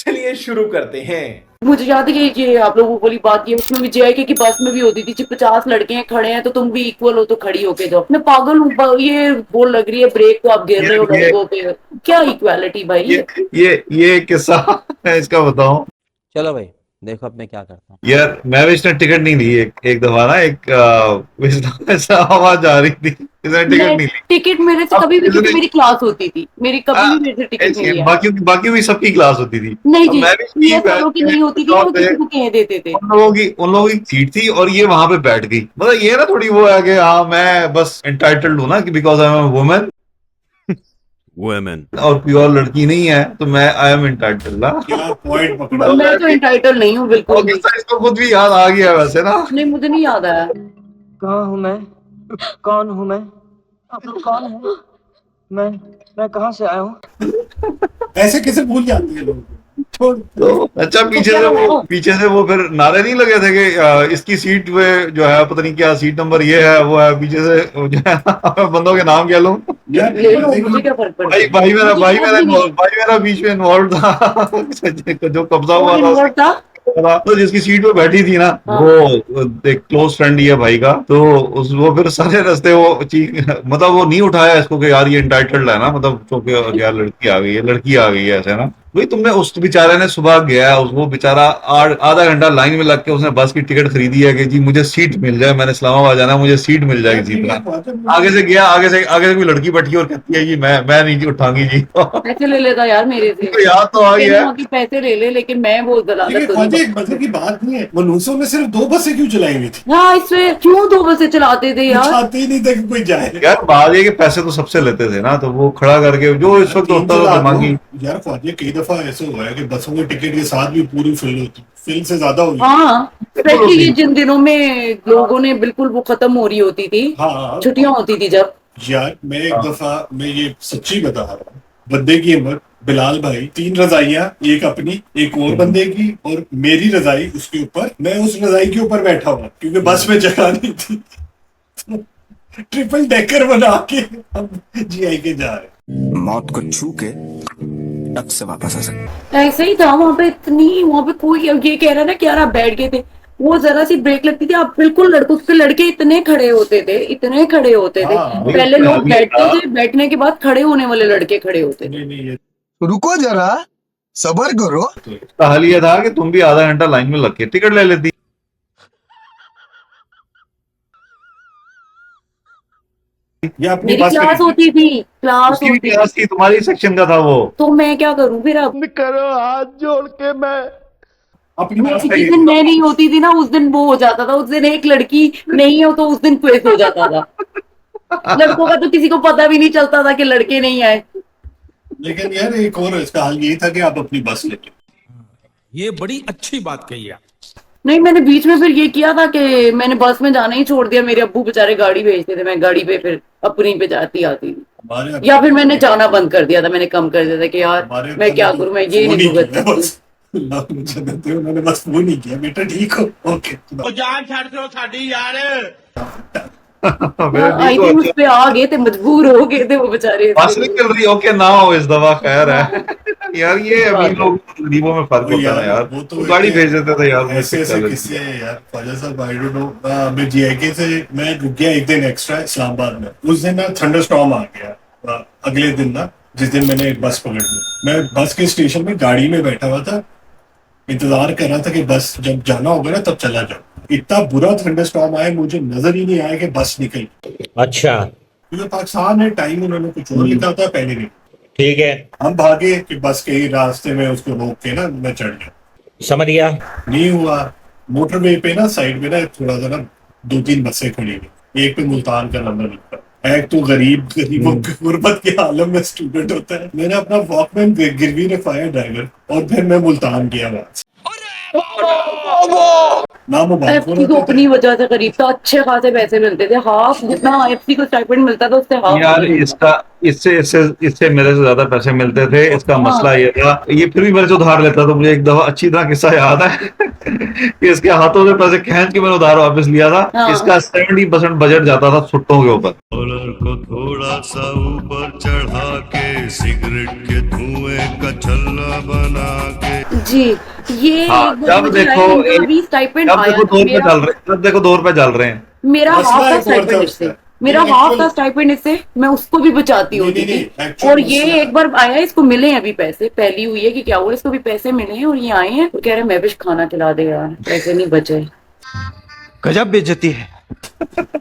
चलिए शुरू करते हैं। मुझे याद है कि ये आप लोगों को वाली बात ये उसमें भी जेआईके की बस में भी होती थी, जब 50 लड़के हैं खड़े हैं तो तुम भी इक्वल हो तो खड़ी होके जाओ। मैं पागल हूँ, ये वो लग रही है ब्रेक तो आप गिर रहे हो ये लड़कों पे। क्या इक्वालिटी भाई ये किस्सा मैं इसका बताऊं। चलो भाई देखो अब मैं क्या करता हूँ। यार मैं भी इसने टिकट नहीं ली। एक दफा ना ऐसा आवाज आ रही थी, इसने टिकट मैं नहीं ली। टिकट मेरे से अब कभी भी, क्योंकि इसने मेरी क्लास होती थी, मेरी कभी भी मेरे से टिकट नहीं लिया। बाकी बाकी भी सबकी क्लास होती थी। नहीं अब जी, मैं भी CS वालों की नहीं होती थी, वो किसी को कह देते थे। उन लोगों की सीट थी और ये वहां पे बैठ गई। मतलब ये ना थोड़ी वो है कि हाँ मैं बस एंटाइटल्ड हूँ ना कि बिकॉज आई एम वुमेन और प्योर लड़की नहीं है तो मैं आई एम एंटाइटल्ड। पॉइंट पकड़ा। मैं तो एंटाइटल नहीं हूँ बिल्कुल भी। इसको खुद भी याद आ गया वैसे ना। नहीं, मुझे नहीं याद आया। कहाँ हूँ मैं? कौन हूँ मैं? आप लोग कौन है? मैं कहाँ से आया हूँ? ऐसे कैसे भूल जाती है लोग। छोड़। तो अच्छा पीछे से वो फिर नारे नहीं लगे थे कि इसकी सीट पे जो है पता नहीं क्या सीट नंबर ये है वो है। पीछे से जो है बंदों के नाम क्या लूं। यार ले लो, मुझे क्या फर्क पड़ता है। भाई मेरा बीच में इन्वॉल्व था जो कब्जा हुआ कौन था। involved था? तो जिसकी सीट पे बैठी थी ना हाँ। वो एक क्लोज फ्रेंड ही है भाई का। तो वो फिर सारे रास्ते वो मतलब वो नहीं उठाया इसको कि यार ये इंटाइटल्ड है ना, मतलब क्योंकि यार लड़की आ गई है, लड़की आ गई है ऐसे ना। भाई तुमने उस बेचारे ने सुबह गया वो बेचारा आधा घंटा लाइन में लग के उसने बस की टिकट खरीदी है कि जी मुझे सीट मिल जाए, मैंने इस्लामाबाद जाना, मुझे सीट मिल जाएगी इसी तरह। आगे से गया, आगे से कोई लड़की बैठी और कहती है जी मैं नहीं जी उठाऊंगी जी। पैसे ले लेता यार मेरे से। तो याद तो आ गया कि पैसे ले ले, लेकिन मैं वो दलालत तो नहीं। एक मजे की बात नहीं है, मनुष्यों ने सिर्फ 2 बसें क्यों चलाई हुई थी? हाँ, इसमें क्यों 2 बसें चलाते थे यार? चाहते ही नहीं थे कि कोई जाए। यार बात ये कि पैसे तो सबसे लेते थे ना, तो वो खड़ा करके जो इस वक्त होता था दिमागी। यार ख्वाजा कई दफा ऐसे हुआ है कि बसों के टिकट के साथ भी पूरी फिल होती, फिल से ज्यादा हुई। हाँ, स्पेशली ये जिन दिनों में लोगों ने बिल्कुल वो खत्म हो रही होती थी, हाँ छुट्टियां होती थी जब। यार मैं एक दफा, मैं ये सच्ची बता रहा हूँ, बंदे की हिम्मत, बिलाल भाई 3 रजाइयां, एक अपनी एक और बंदे की और मेरी रजाई उसके ऊपर, मैं उस रजाई के ऊपर बैठा हुआ क्योंकि बस में जगह नहीं थी। ट्रिपल डेकर बना के हम जीआई के जा रहे। मौत को छू के टक से वापस आ सकते। ऐसे ही था वहां पे कोई ये कह रहा ना कि यार आप बैठ गए थे, वो जरा सी ब्रेक लगती थी, आप बिल्कुल उसके लड़के इतने खड़े होते थे। हाँ, पहले लोग बैठते थे, बैठने के बाद खड़े होने वाले लड़के खड़े होते थे। नहीं ये रुको जरा, सबर करो। इसका हाल ये था कि तुम भी आधा घंटा लाइन में लग के टिकट ले लेती। ये अपनी मेरी बस क्लास होती थी, उसकी भी क्लास थी, तुम्हारी सेक्शन का था वो। तो मैं क्या करूं फिर अब? करो हाथ जोड़ के मैं अपनी बस जिस दिन मैं नहीं होती थी ना उस दिन वो हो जाता था, उस दिन एक लड़की नहीं हो तो उस दिन क्वेस हो जाता था। लड़कों का तो किसी को पता भी नहीं चलता था कि लड़के नहीं आए। लेकिन यार एक और इसका हाल यही था कि आप अपनी बस लेके। ये बड़ी अच्छी बात कही है। नहीं, मैंने बीच में फिर ये किया था कि मैंने बस में जाना ही छोड़ दिया। मेरे अब्बू बेचारे गाड़ी भेजते थे, मैं गाड़ी पे फिर अपनी पे जाती आती थी, या फिर मैंने जाना बंद कर दिया था, मैंने कम कर दिया था कि यार मैं क्या करूं, मैं ये नहीं भुगत सकती। उन्होंने बस वो नहीं किया, बेटा ठीक हो ओके। जान छाड़ दो साडी यार। आई थिंक उस पे आ गए थे, मजबूर हो गए थे वो बेचारे। बस नहीं चल रही, ओके ना हो इस दफा, खैर है। यार ये अमीर लोग गरीबों में फर्क होता है ना यार, वो तो गाड़ी भेज देते थे यार। ऐसे किस्से हैं यार Khwaja Sahab, I don't know. मैं जीआईके से मैं रुक गया एक दिन एक्स्ट्रा इस्लामाबाद में। उस दिन ना थंडरस्टॉर्म आ गया। अगले दिन ना जिस दिन मैंने एक बस पकड़ ली, मैं बस के स्टेशन में गाड़ी में बैठा हुआ था, इंतजार कर रहा था कि बस जब जाना होगा ना तब चला जाओ। इतना बुरा थंडरस्टॉर्म आया, मुझे नजर ही नहीं आया कि बस निकल। अच्छा क्योंकि पाकिस्तान है, टाइम उन्होंने कुछ और लिखा था पहले नहीं। ठीक है, हम भागे कि बस के ही रास्ते में उसको रोक के ना मैं चढ़ गया। समझ गया। नहीं हुआ। मोटरवे पे ना साइड में ना थोड़ा सा ना 2-3 बसें खड़ी हुई, एक पे मुल्तान का नंबर लिखा है। एक तो गरीबों की गुर्बत के आलम में स्टूडेंट होता है। मैंने अपना वॉकमैन गिरवी रखवाया ड्राइवर और फिर मैं मुल्तान गया वहां से। ना मोबाइल एफसी को अपनी वजह से करीब था, अच्छे खासे पैसे मिलते थे, हाफ जितना एफसी को स्टाइपेंड मिलता था उससे हाफ। यार इससे मेरे से ज्यादा पैसे मिलते थे। इसका मसला ये था, ये फिर भी मेरे से उधार लेता था। मुझे एक दफा अच्छी तरह किस्सा याद है कि इसके हाथों से पैसे खींच के मैंने उधार वापस लिया था। इसका 70% बजट जाता था सुट्टों के ऊपर। डॉलर को थोड़ा सा ऊपर चढ़ा के सिगरेट के धुएं का छल्ला बना के जी, ये हाँ, एक बार जब मुझे देखो आया, इनका अभी स्टाइपेंड जब आया देखो था 2 रुपए मेरा। चल रहे, जब देखो 2 रुपए चल रहे हैं। मेरा मसला हाफ का एक और था स्टाइपेंड इससे, उसका। मेरा नहीं, हाफ actual- का स्टाइपेंड इससे, मैं उसको भी बचाती नहीं, होती नहीं, थी। नहीं, actual और ये मसला- एक बार आया, इसको मिले हैं अभी पैसे, पहली हुई है कि क्या हुआ, इसको भी पैसे मिले हैं और ये आए हैं, वो कह रहे मैं भी खाना खिला दे यार, पैसे नहीं बचे। गजब बेइज्जती है।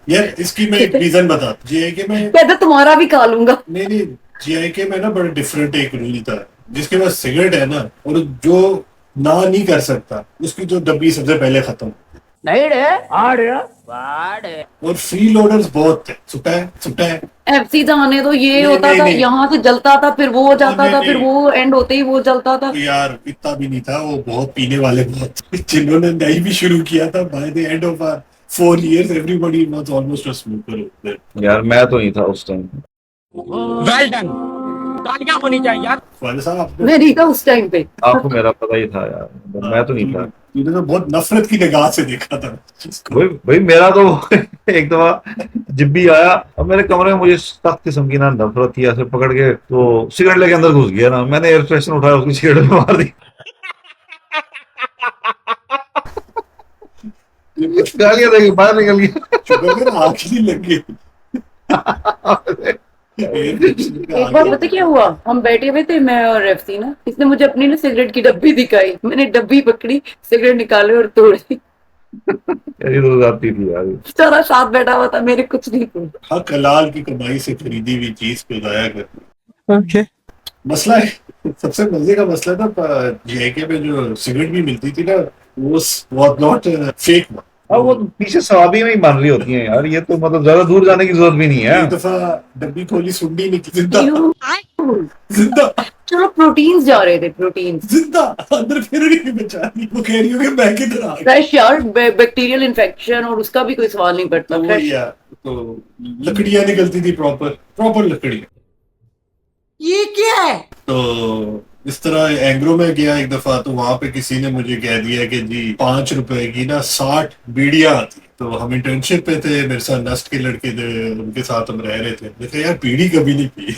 यार इसकी मैं एक रीजन बता, जीआईके में कहते तुम्हारा भी खा लूंगा। नहीं, जीआईके में ना बड़ा डिफरेंट एक रूल था, जिसके पास सिगरेट है ना, और जो ना नहीं कर सकता, उसकी जो डब्बी सबसे पहले खत्म। नहीं रे और फ्री लोडर्स बहुत थे, छुट्टा है। एफसी जाने तो ये नहीं, होता नहीं, था, नहीं। यहाँ से जलता था, फिर वो हो जाता नहीं, था, फिर नहीं। वो एंड होते ही वो जलता था। तो यार इतना भी नहीं था, वो बहुत पीने वाले बहुत थे। जिन्होंने नहीं भी शुरू किया था, by the end of 4 years everybody was almost a smoker. यार मैं तो नहीं था उस टाइम। वेल डन, तालियां होनी चाहिए यार। वाले साहब आपने मैं नहीं था उस टाइम पे। आपको मेरा पता ही था यार, मैं तो नहीं था। तूने तो बहुत नफरत की निगाह से देखा था इसको। भाई मेरा तो एक दफा जब भी आया, अब मेरे कमरे में मुझे सख्त किस्म की ना नफरत थी, ऐसे पकड़ के तो सिगरेट लेके अंदर घुस गया ना, मैंने एयर फ्रेशनर उठाया, उसकी सिगरेट में मार दी। गालियां देगी, बाहर निकल गया। शुक्र कर आँख नहीं लग गई। एक बार पता क्या हुआ, हम बैठे हुए थे मैं और एफसी ना, इसने मुझे अपनी ना सिगरेट की डब्बी दिखाई, मैंने डब्बी पकड़ी, सिगरेट निकाले और तोड़ी। ये तो जाती थी यार। सारा साथ बैठा हुआ था, मेरे कुछ नहीं हुआ। हक हलाल की कमाई से खरीदी हुई चीज को जाया कर। ओके। मसला है, सबसे मजे का मसला था जीआईके में जो सिगरेट भी मिलती थी ना, वो वाज नॉट फेक। अब वो पीछे सवाबी में ही बन रही होती हैं यार, ये तो मतलब ज्यादा दूर जाने की जरूरत भी नहीं है। एक दफा डब्बी खोली, सुंडी निकली जिंदा। यूं। जिंदा चलो प्रोटीन्स जा रहे थे, प्रोटीन्स जिंदा अंदर फिर नहीं बेचारी, वो कह रही हो कि मैं किधर आ गई। फ्रेश यार, बैक्टीरियल इन्फेक्शन और उसका भी कोई सवाल नहीं पड़ता। तो फ्रेश यार, तो लकड़ियां निकलती थी, प्रॉपर लकड़ियां। ये क्या है? तो इस तरह एंग्रो में गया एक दफा, तो वहां पे किसी ने मुझे कह दिया कि जी 5 रुपए की ना 60 बीड़ियां आती। तो हम इंटर्नशिप पे थे, मेरे साथ नस्ट के लड़के थे, उनके साथ हम रह रहे थे। देखा यार बीड़ी कभी नहीं पी।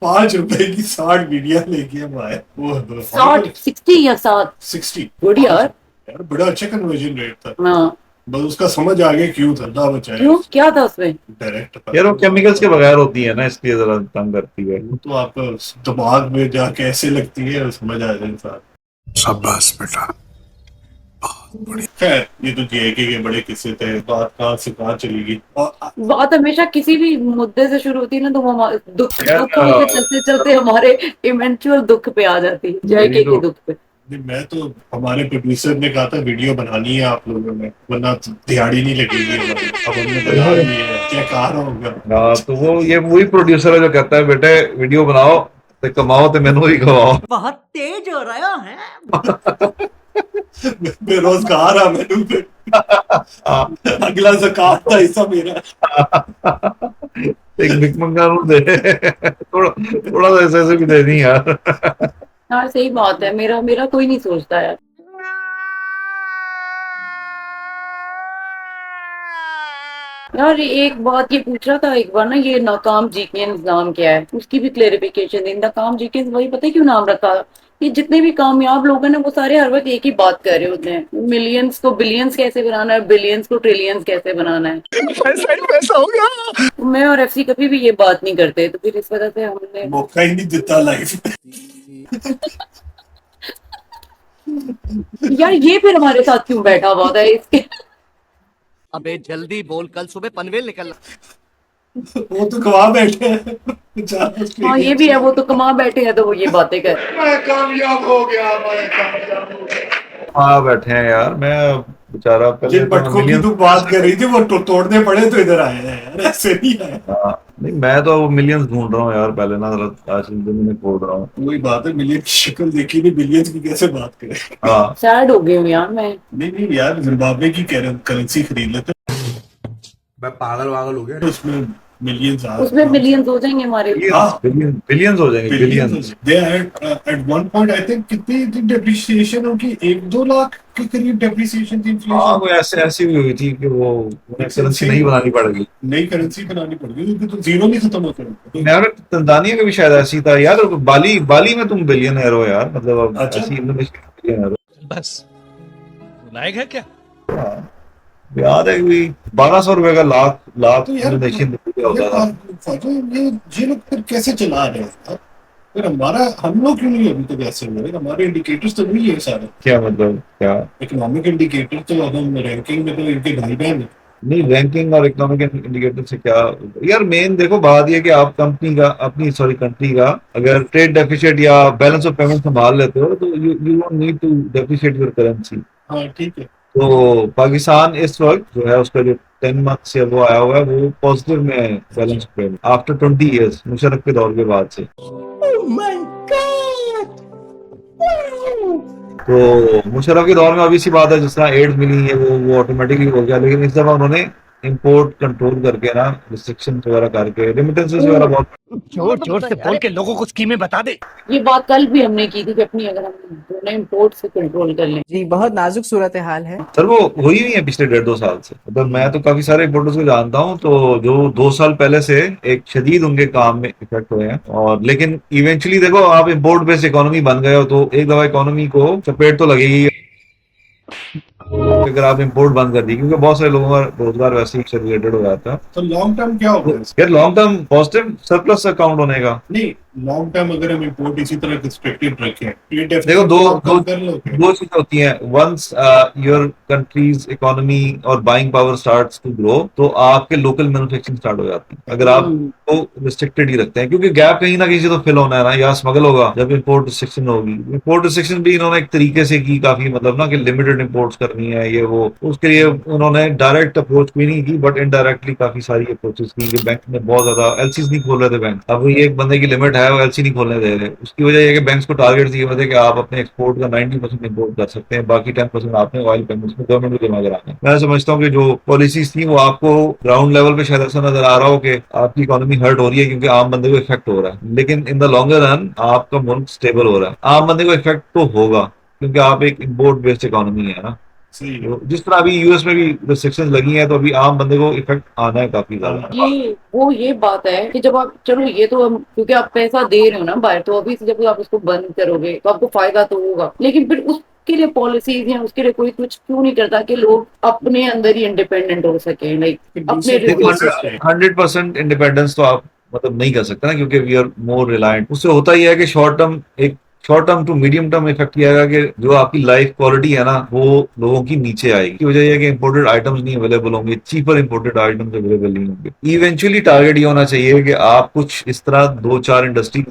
5 रुपए की 60 बीड़ियां लेके हम आए। वो 60 या 60 गुड यार। बड़ा अच्छा कन्वर्जन रेट था। हाँ, बस उसका समझ आ गया क्यों था, ना बचाया। क्यों, क्या था उसमें? डायरेक्ट यार वो केमिकल्स के बगैर होती है ना, इसलिए जरा तंग करती है। वो तो आपका दिमाग में जाके ऐसे लगती है, समझ आ जाए इंसान। शाबाश बेटा। खैर ये तो जीआईके के बड़े किस्से थे, बात कहाँ से कहाँ चली गई। और बात हमेशा किसी भी मुद्दे से शुरू होती है ना, तो वो दुख यार, होके चलते चलते हमारे इवेंचुअल दुख पे आ जाती है, जायके के दुख पे। मैं तो, हमारे प्रोड्यूसर ने कहा था वीडियो बनानी है आप लोगों ने, वरना दिहाड़ी नहीं लगेगी हमारी। अब हमने बना ली है, क्या कहा होगा। हाँ, तो वो ये वही प्रोड्यूसर है जो कहता है बेटे वीडियो बनाओ ते कमाओ ते मैनू ही खवाओ। बहुत तेज हो रहा है। बेरोजगार है मैनू पे। अगला ज़कात था हिस्सा मेरा। एक भिख मंगा दे, थोड़ा सा ऐसे भी दे दी यार। हाँ सही बात है, मेरा कोई नहीं सोचता यार। यार एक बात ये पूछ रहा था एक बार ना, ये नाकाम जीकेन्स नाम क्या है, उसकी भी क्लेरिफिकेशन दी। नाकाम जीकेन्स वही पता है क्यों नाम रखा? ये जितने भी कामयाब लोग हैं ना, वो सारे हर वक्त एक ही बात कर रहे होते हैं, मिलियंस को बिलियंस कैसे बनाना है, बिलियंस को ट्रिलियंस कैसे बनाना है। पैसा हो गया। मैं और एफसी कभी भी ये बात नहीं करते, तो फिर इस वजह से हमने मौका ही नहीं देता लाइफ में। यार ये फिर हमारे साथ क्यों बैठा हुआ था इसके? अबे जल्दी बोल, कल सुबह पनवेल निकलना। वो तो कमा बैठे हैं। हाँ ये भी है, वो तो कमा बैठे हैं तो वो ये बातें कर। मैं कामयाब हो गया, मैं कामयाब हो गया। हाँ बैठे हैं यार, मैं बेचारा पहले जिन पटकों की तू बात कर रही थी वो तोड़ने पड़े तो इधर आए हैं यार, ऐसे नहीं आए। नहीं मैं तो मिलियंस ढूंढ रहा हूँ यार, पहले ना आज में खोल रहा हूँ। वही बात है, मिलियन की शक्ल देखी नहीं, बिलियंस की कैसे बात करें। हाँ सैड हो गई हूँ यार मैं। नहीं यार, जिम्बाब्वे की करेंसी खरीद लेते। मैं पागल वागल हो गया। उसमें मिलियंस उसमें मिलियंस हो जाएंगे हमारे। बिलियंस हो जाएंगे, billions. They at one point I think कितनी डेप्रिसिएशन होगी, 1-2 लाख के करीब डेप्रिसिएशन थी, हाँ, इन्फ्लेशन। वो ऐसी भी हुई थी कि वो करेंसी नहीं बनानी पड़ेगी। नई करेंसी बनानी पड़ेगी क्योंकि तो जीरो नहीं खत्म होता है। यार तंजानिया का भी शायद ऐसी था यार, बाली में तुम बिलियनर हो यार, मतलब अब अच्छा। ऐसी इंडोनेशिया बिलियनर हो। बस लायक है क्या? याद है कि 1200 रुपए का लाख लाख तो यार इंडोनेशियन रुपया होता था। ये लोग फिर कैसे चला रहे हैं? फिर हम लोग क्यों नहीं अभी तक ऐसे हुए? हमारे इंडिकेटर्स तो वही है सारे। क्या मतलब क्या? इकोनॉमिक इंडिकेटर तो हम रैंकिंग में तो इनके ढाई बहन है। नहीं, रैंकिंग और इकोनॉमिक इंडिकेटर से क्या यार, मेन देखो बात ये कि आप कंपनी का कंट्री का अगर ट्रेड डेफिसिट या बैलेंस ऑफ पेमेंट संभाल लेते हो तो you don't need to depreciate your currency. हाँ ठीक है। तो पाकिस्तान इस वक्त जो है उसका जो 10 मंथ से वो आया हुआ है वो पॉजिटिव में है balance payment after 20 years, Musharraf के दौर के बाद से। तो मुशर्रफ के दौर में अभी सी बात है जिस तरह एड्स मिली है वो ऑटोमेटिकली हो गया, लेकिन इस दफा उन्होंने इंपोर्ट कंट्रोल करके ना रिस्ट्रिक्शन वगैरह करके रेमिटेंसेस वगैरह बहुत जोर जोर से बोल के लोगों को स्कीमें बता दे। ये बात कल भी हमने की थी कि अपनी अगर हम दोनों इम्पोर्ट से कंट्रोल कर लें। जी बहुत नाजुक सूरत हाल है। सर वो हुई हुई है पिछले 1.5-2 साल से। मतलब मैं तो काफी सारे इंपोर्टर्स को जानता हूँ तो जो 2 साल पहले से एक शदीद उनके काम में इफेक्ट हुए हैं, और लेकिन इवेंचुअली देखो आप इंपोर्ट बेस्ड इकोनॉमी बन गए हो तो एक दफा इकोनॉमी को चपेट तो लगेगी अगर आप इंपोर्ट बंद कर दी, क्योंकि बहुत सारे लोगों का रोजगार वैसे ही रिलेटेड हो जाता है। तो लॉन्ग टर्म क्या होगा? यार long term positive surplus account होने का। नहीं, लॉन्ग टर्म अगर हम इंपोर्ट इसी तरह रिस्ट्रिक्टेड रखें, देखो दो चीजें होती हैं। वंस योर कंट्रीज इकोनॉमी और buying power starts to grow तो आपके लोकल मैन्युफैक्चरिंग स्टार्ट हो जाती है। अगर आप तो रिस्ट्रिक्टेड ही रखते हैं क्योंकि गैप कहीं ना कहीं से तो फिल होना है ना, या स्मगल होगा जब इंपोर्ट रिस्ट्रिक्शन होगी। इंपोर्ट रिस्ट्रिक्शन भी इन्होंने एक तरीके से की काफी, मतलब ना कि लिमिटेड इंपोर्ट्स करनी है ये वो, उसके लिए उन्होंने डायरेक्ट अप्रोच भी नहीं की बट इनडायरेक्टली काफी सारी अप्रोचेस की। बैंक में बहुत ज्यादा एलसीज नहीं खोल रहे थे बैंक। अब ये एक बंदे की लिमिट है वो एलसी नहीं खोलने दे रहे, उसकी वजह यह कि बैंक्स को टारगेट दिए हुए थे कि आप अपने एक्सपोर्ट का 90% इंपोर्ट कर सकते हैं, बाकी 10% आपने ऑयल पेमेंट्स में गवर्नमेंट को जमा कराना है। मैं समझता हूँ कि जो पॉलिसीज थी वो आपको ग्राउंड लेवल पे शायद ऐसा नजर आ रहा हो कि आपकी इकोनॉमी हर्ट हो रही है क्योंकि आम बंदे को इफेक्ट हो रहा है, लेकिन इन द लॉन्गर रन आपका मुल्क स्टेबल हो रहा है। आम बंदे को इफेक्ट तो होगा क्योंकि आप एक इंपोर्ट बेस्ड इकोनॉमी है ना। तो जिस तरह अभी यूएस में भी रिस्ट्रिक्शंस लगी हैं तो अभी आम बंदे को इफेक्ट आना है काफी ज्यादा। ये बात है कि जब आप चलो ये तो हम क्योंकि आप पैसा दे रहे हो ना बाहर, तो अभी से जब आप उसको बंद करोगे तो आपको फायदा तो होगा, लेकिन फिर उसके लिए पॉलिसीज या उसके लिए कोई कुछ क्यों नहीं करता कि लोग अपने अंदर ही इंडिपेंडेंट हो सके, लाइक अपने 100% इंडिपेंडेंस तो आप मतलब नहीं कर सकते ना, क्योंकि वी आर मोर रिलायंट। उससे होता ही है कि short term to medium term effect ये आएगा कि जो आपकी लाइफ क्वालिटी है ना वो लोगों की नीचे आएगी। की वजह यह है कि इंपोर्टेड आइटम्स नहीं अवेलेबल होंगे, चीपर इंपोर्टेड आइटम्स अवेलेबल नहीं होंगे। इवेंचुअली टारगेट ये होना चाहिए कि आप कुछ इस तरह 2-4 इंडस्ट्री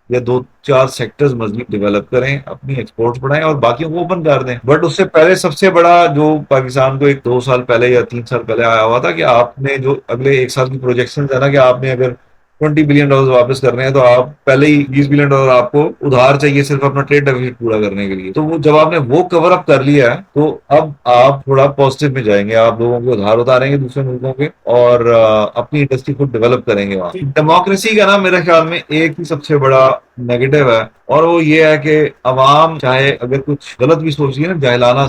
या 2-4 सेक्टर्स मजबूत डेवलप करें, अपनी एक्सपोर्ट्स बढ़ाएं और बाकियों को ओपन कर दें। बट उससे पहले सबसे बड़ा जो पाकिस्तान को 2 साल पहले या 3 साल पहले आया हुआ था कि आपने जो अगले 1 साल की प्रोजेक्शन है ना कि आपने अगर $20 बिलियन वापस करने हैं तो आप पहले ही $20 बिलियन आपको उधार चाहिए सिर्फ अपना ट्रेड डेफिसिट पूरा करने के लिए। तो वो जब आपने वो कवर अप कर लिया है तो अब आप थोड़ा पॉजिटिव में जाएंगे, आप लोगों के उधार उतारेंगे दूसरे मुल्कों के और अपनी इंडस्ट्री को डेवलप करेंगे वहां। डेमोक्रेसी का ना मेरे ख्याल में एक ही सबसे बड़ा नेगेटिव है और वो ये है कि अवाम चाहे अगर कुछ गलत भी सोच रही है ना, जाहिलाना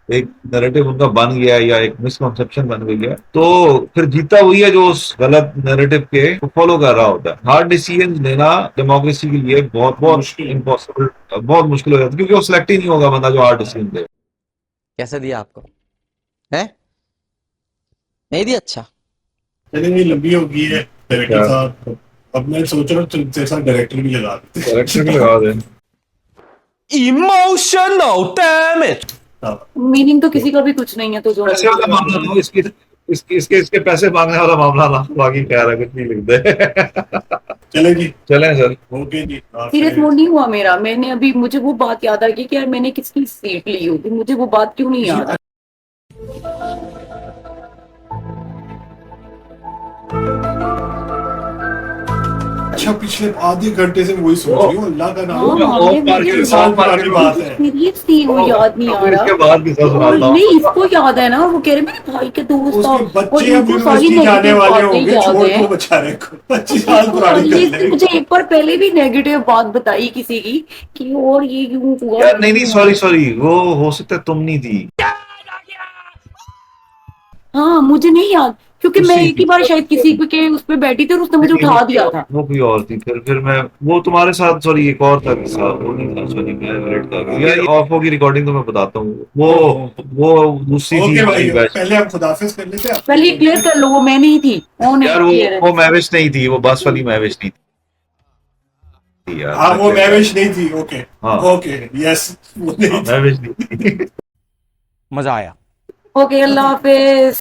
एक नैरेटिव उनका बन गया है या एक मिसकॉन्सेप्शन बन गई है, तो फिर जीता वही है जो उस गलत नैरेटिव के फॉलो कर रहा होता है। हार्ड डिसीजन लेना डेमोक्रेसी के लिए बहुत इम्पॉसिबल, बहुत मुश्किल हो जाता है क्योंकि वो सिलेक्ट ही नहीं होगा बंदा जो हार्ड डिसीजन दे। कैसे दिया आपको है? नहीं दिया? अच्छा चलिए लंबी हो गई है डायरेक्टर साहब, अब मैं सोच रहा हूँ जैसा डायरेक्टर भी लगा देते। डायरेक्टर भी लगा दें। Emotional damage. मीनिंग तो किसी का भी कुछ नहीं है, तो जो पैसे वाला मामला ना, इसके पैसे मांगने वाला मामला ना, बाकी क्या है कुछ नहीं लिखते। चलेगी चलें सर। ओके जी। सीरियस मोड नहीं हुआ मेरा। मैंने अभी मुझे वो बात याद आ गई कि यार मैंने किसकी सीट ली होगी, मुझे वो बात क्यों नहीं याद आ अच्छा पिछले आधे घंटे से वही सोच रही हूँ, अल्लाह का नाम। हाँ, ये साल पुरानी बात है। सीरियसली वो याद नहीं आ फिर इसके रहा। बाद भी सब सुनाता हूँ। नहीं, इसको याद है ना, वो कह रहे मेरे भाई के दोस्त था, उसके और बच्चे अब इनको सारी यूनिवर्सिटी जाने नेगेटिव वाले बातें होंगे, याद छोड़ है। दो बेचारे को, 25 साल पुरानी ये कर ले। मुझे एक बार पहले भी नेगेटिव बात बताई किसी की कि और ये क्यों हुआ। यार नहीं सॉरी वो हो सकता है तुम नहीं थी। हाँ, मुझे नहीं याद, क्योंकि मैं उसी एक ही बार शायद किसी के उस पे बैठी थी और उसने मुझे नहीं, उठा दिया था। वो कोई और थी। फिर मैं वो तुम्हारे साथ, सॉरी एक और था किस्सा, वो नहीं था, सॉरी मैं लेट था यार। ऑफ होगी रिकॉर्डिंग तो मैं बताता हूँ। वो दूसरी थी ओके भाई, हमारी बैच। पहले हम खुदाफिज कर लेते हैं। पहले क्लियर कर लो, वो मैं नहीं थी। यार वो महविश नहीं थी, वो बस वाली महविश नहीं थी यार। हाँ, वो महविश नहीं थी। ओके हाँ। ओके, यस, वो नहीं थी। महविश नहीं थी। मजा आया। ओके, अल्लाह हाफिज।